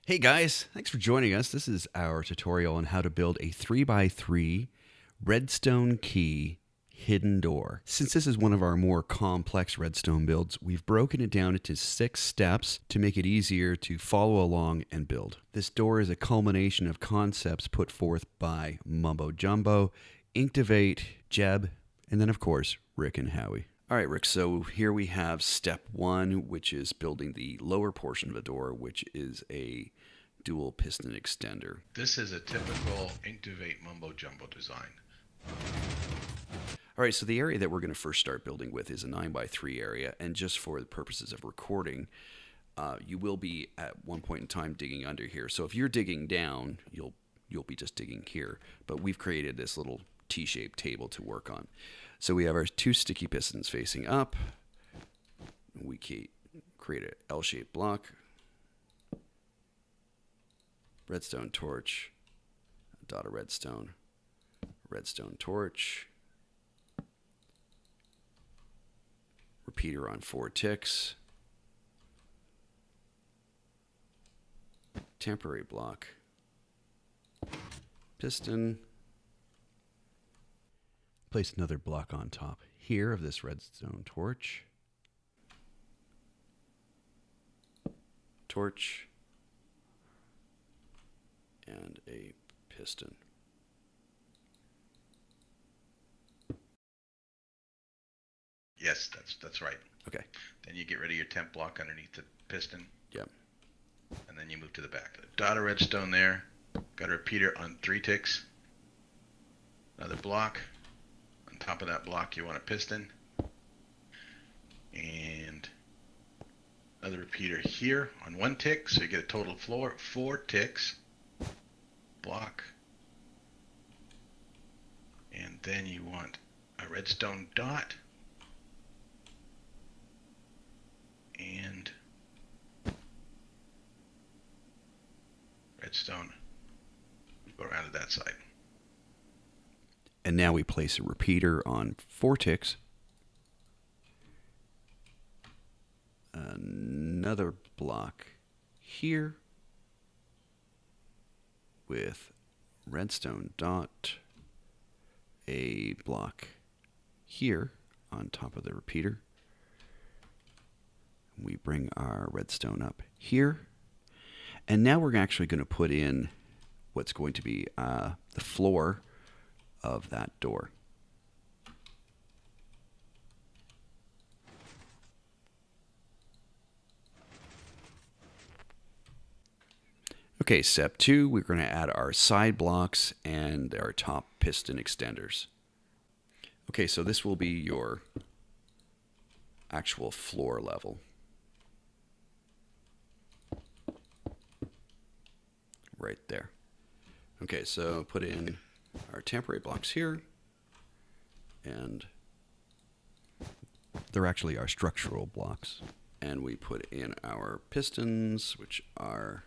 Hey guys, thanks for joining us. This is our tutorial on how to build a 3x3 redstone key hidden door. Since this is one of our more complex redstone builds, we've broken it down into 6 steps to make it easier to follow along and build. This door is a culmination of concepts put forth by Mumbo Jumbo, Inktivate, Jeb, and then of course Rick and Howie. All right, Rick, so here we have step 1, which is building the lower portion of the door, which is a dual piston extender. This is a typical Inktivate mumbo jumbo design. All right, so the area that we're going to first start building with is a 9x3 area, and just for the purposes of recording, you will be at one point in time digging under here. So if you're digging down, you'll be just digging here, but we've created this little T-shaped table to work on. So we have our 2 sticky pistons facing up. We create an L-shaped block, redstone torch, a dot of redstone, redstone torch, repeater on 4 ticks, temporary block, piston. Place another block on top here of this redstone torch. Torch. And a piston. Yes, that's right. Okay. Then you get rid of your temp block underneath the piston. Yep. And then you move to the back. A dot of redstone there. Got a repeater on 3 ticks. Another block. On top of that block you want a piston. And another repeater here on 1 tick, so you get a total of 4 ticks. Block. And then you want a redstone dot. And redstone. Go around to that side. And now we place a repeater on 4 ticks. Another block here with redstone dot, a block here on top of the repeater. We bring our redstone up here. And now we're actually going to put in what's going to be the floor of that door. Okay, step 2, we're going to add our side blocks and our top piston extenders. Okay, so this will be your actual floor level. Right there. Okay, so put in our temporary blocks here, and they're actually our structural blocks. And we put in our pistons, which are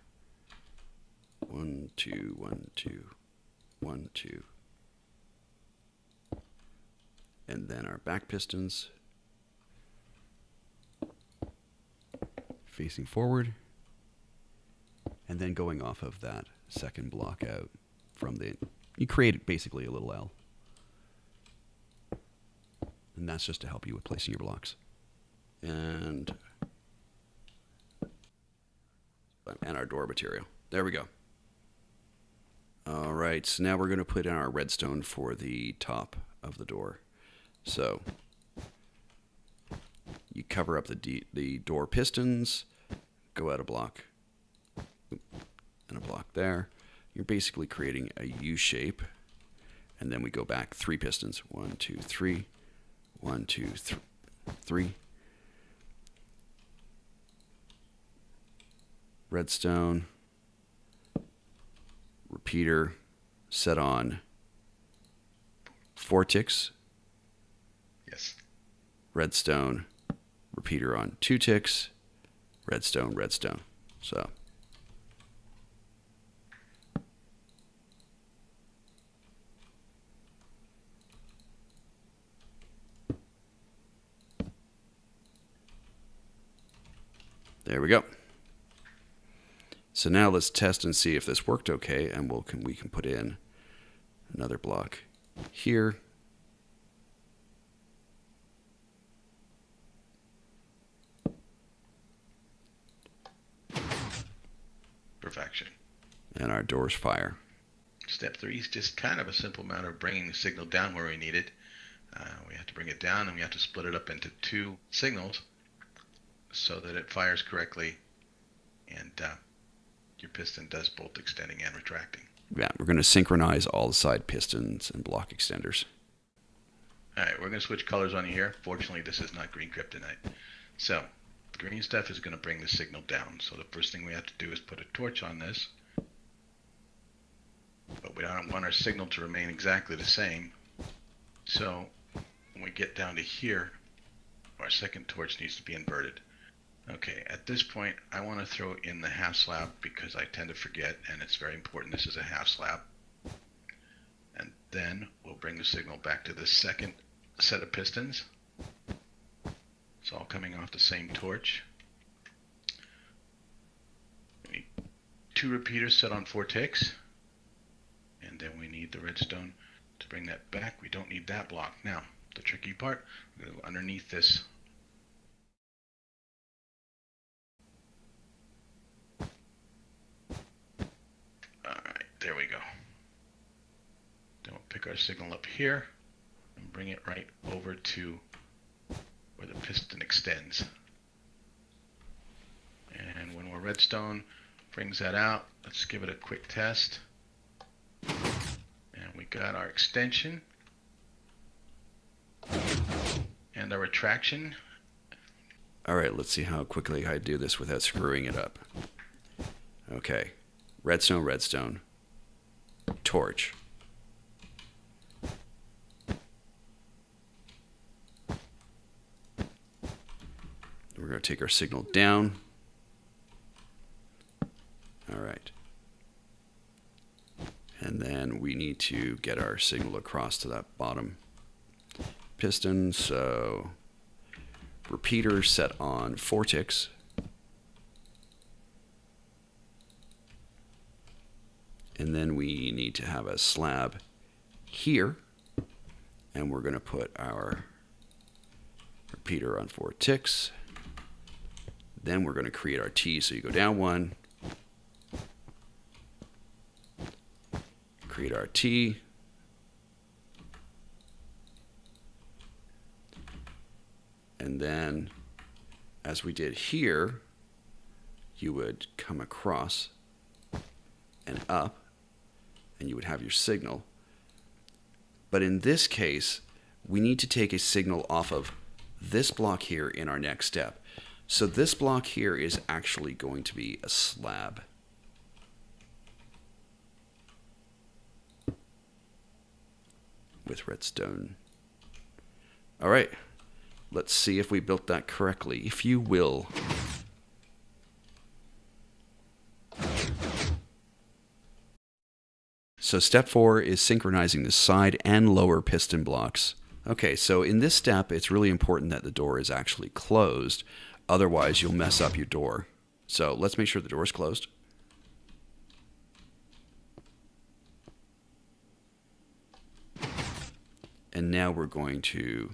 1, 2, 1, 2, 1, 2. And then our back pistons facing forward, and then going off of that second block out from you create basically a little L. And that's just to help you with placing your blocks. And our door material. There we go. All right, so now we're going to put in our redstone for the top of the door. So you cover up the door pistons, go out a block, and a block there. You're basically creating a U shape, and then we go back 3 pistons. 1, 2, 3. 1, 2, 3. Redstone. Repeater set on 4 ticks. Yes. Redstone. Repeater on 2 ticks. Redstone, redstone. So there we go. So now let's test and see if this worked okay, and we can put in another block here. Perfection. And our doors fire. Step 3 is just kind of a simple matter of bringing the signal down where we need it. We have to bring it down, and we have to split it up into 2 signals so that it fires correctly, and your piston does both extending and retracting. Yeah, we're going to synchronize all the side pistons and block extenders. All right, we're going to switch colors on you here. Fortunately, this is not green kryptonite. So the green stuff is going to bring the signal down. So the first thing we have to do is put a torch on this. But we don't want our signal to remain exactly the same. So when we get down to here, our second torch needs to be inverted. Okay, at this point, I want to throw in the half slab because I tend to forget, and it's very important this is a half slab. And then we'll bring the signal back to the second set of pistons. It's all coming off the same torch. We need 2 repeaters set on 4 ticks. And then we need the redstone to bring that back. We don't need that block. Now, the tricky part, we're going to go underneath this. Alright, there we go. Then we'll pick our signal up here and bring it right over to where the piston extends. And when our redstone brings that out, let's give it a quick test. And we got our extension and our retraction. All right, let's see how quickly I do this without screwing it up. Okay, redstone, redstone, torch. We're going to take our signal down. All right. And then we need to get our signal across to that bottom piston. So repeater set on 4 ticks. And then we need to have a slab here. And we're going to put our repeater on 4 ticks. Then we're going to create our T. So you go down 1. Create our T. And then, as we did here, you would come across and up, and you would have your signal. But in this case, we need to take a signal off of this block here in our next step. So this block here is actually going to be a slab. With redstone. All right, let's see if we built that correctly, if you will. So step 4 is synchronizing the side and lower piston blocks. Okay, so in this step, it's really important that the door is actually closed. Otherwise, you'll mess up your door. So let's make sure the door is closed. And now we're going to,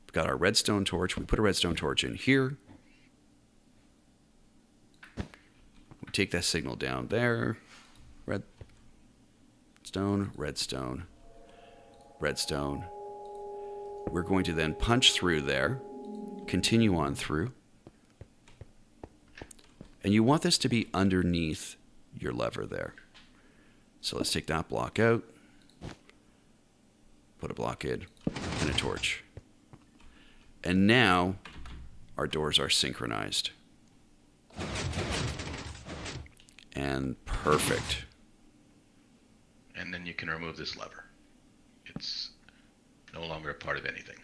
we've got our redstone torch. We put a redstone torch in here. We take that signal down there. Redstone, redstone, redstone. We're going to then punch through there, continue on through. And you want this to be underneath your lever there. So let's take that block out. Put a block in and a torch. And now our doors are synchronized. And perfect. And then you can remove this lever. It's no longer a part of anything.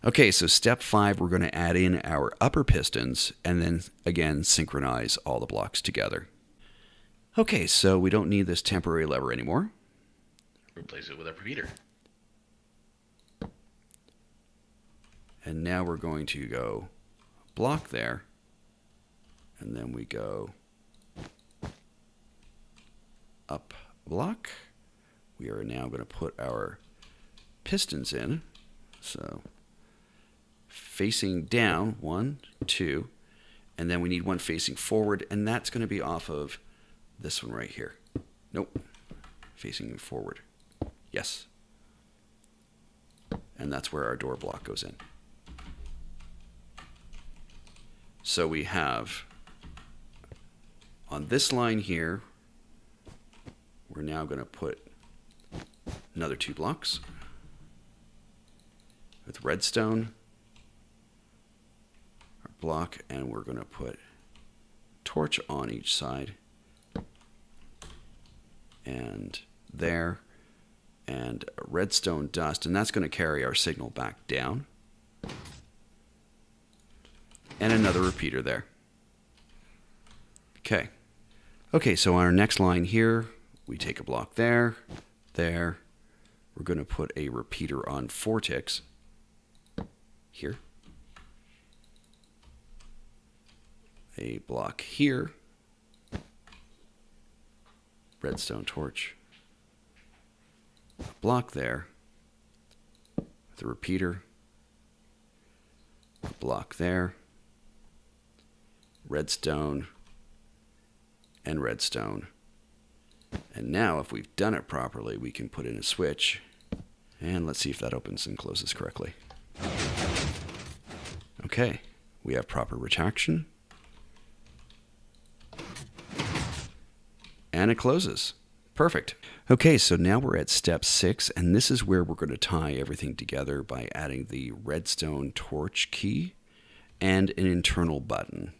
Okay, so step 5, we're going to add in our upper pistons and then again synchronize all the blocks together. Okay, so we don't need this temporary lever anymore. Replace it with a repeater. And now we're going to go block there. And then we go up a block. We are now going to put our pistons in. So facing down, 1, 2, and then we need one facing forward, and that's going to be off of this one right here. Nope, facing forward. Yes. And that's where our door block goes in. So we have, on this line here, we're now going to put another 2 blocks with redstone block, and we're going to put torch on each side, and there, and redstone dust, and that's going to carry our signal back down, and another repeater there. Okay, so on our next line here, we take a block there. We're going to put a repeater on 4 ticks here. A block here, redstone torch, a block there with a repeater, a block there, redstone, and redstone. And now if we've done it properly, we can put in a switch, and let's see if that opens and closes correctly. Okay, we have proper retraction. And it closes. Perfect. Okay, so now we're at step 6, and this is where we're going to tie everything together by adding the redstone torch key and an internal button,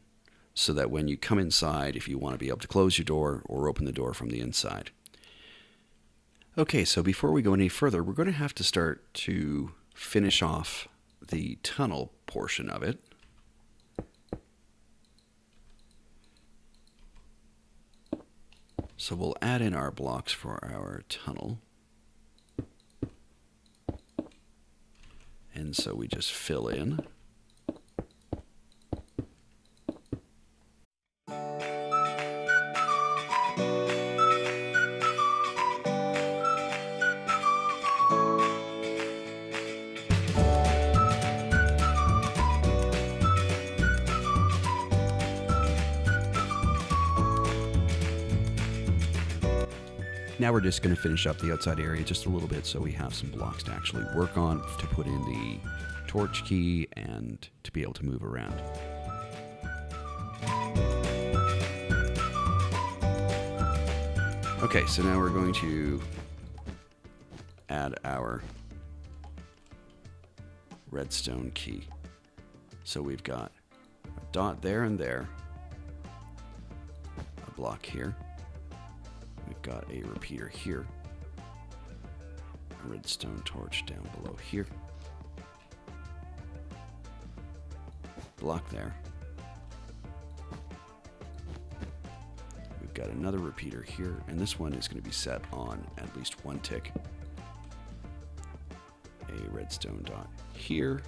so that when you come inside, if you want to be able to close your door or open the door from the inside. Okay, so before we go any further, we're going to have to start to finish off the tunnel portion of it. So we'll add in our blocks for our tunnel. And so we just fill in. Now we're just going to finish up the outside area just a little bit so we have some blocks to actually work on, to put in the torch key and to be able to move around. Okay, so now we're going to add our redstone key. So we've got a dot there and there, a block here. We've got a repeater here, a redstone torch down below here, block there. We've got another repeater here, and this one is going to be set on at least 1 tick. A redstone dot here,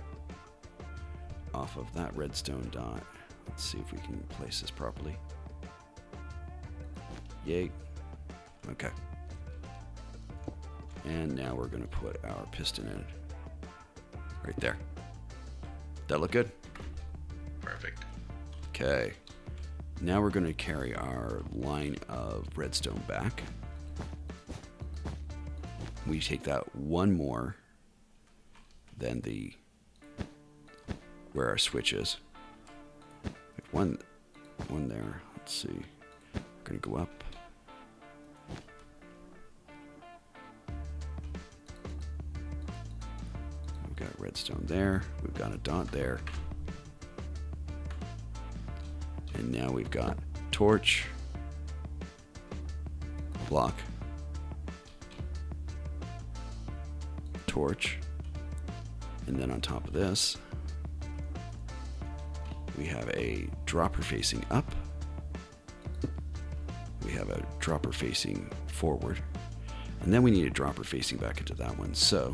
off of that redstone dot. Let's see if we can place this properly. Yay. Okay. And now we're going to put our piston in it. Right there. That look good? Perfect. Okay. Now we're going to carry our line of redstone back. We take that one more than the where our switch is. One there. Let's see. We're going to go up. We've got redstone there. We've got a dot there. And now we've got torch, block, torch, and then on top of this, we have a dropper facing up. We have a dropper facing forward. And then we need a dropper facing back into that one. So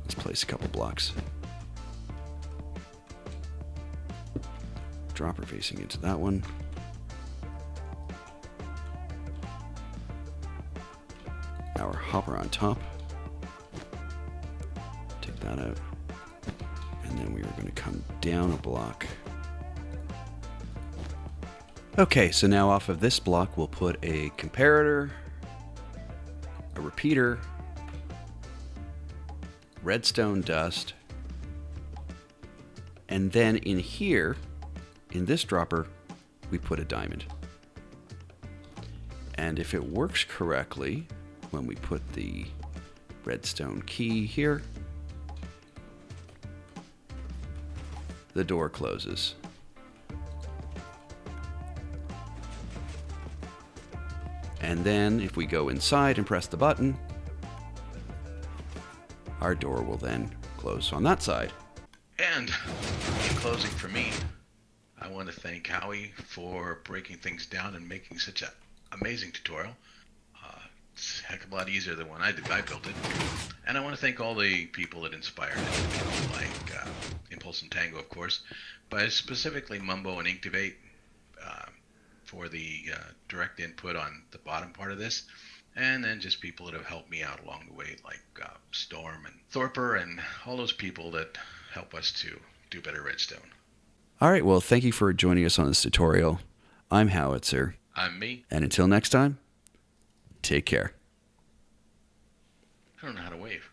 let's place a couple blocks. Dropper facing into that one. hopper on top. Take that out. And then we are going to come down a block. Okay, so now off of this block, we'll put a comparator, a repeater, redstone dust, and then in here, in this dropper, we put a diamond. And if it works correctly, when we put the redstone key here, the door closes. And then if we go inside and press the button, our door will then close on that side. And in closing for me, I want to thank Howie for breaking things down and making such an amazing tutorial. It's a heck of a lot easier than when I built it. And I want to thank all the people that inspired it, like Impulse and Tango, of course, but specifically Mumbo and Inctivate for the direct input on the bottom part of this. And then just people that have helped me out along the way, like Storm and Thorper and all those people that help us to do better redstone. All right, well, thank you for joining us on this tutorial. I'm Howitzer. I'm me. And until next time, take care. I don't know how to wave.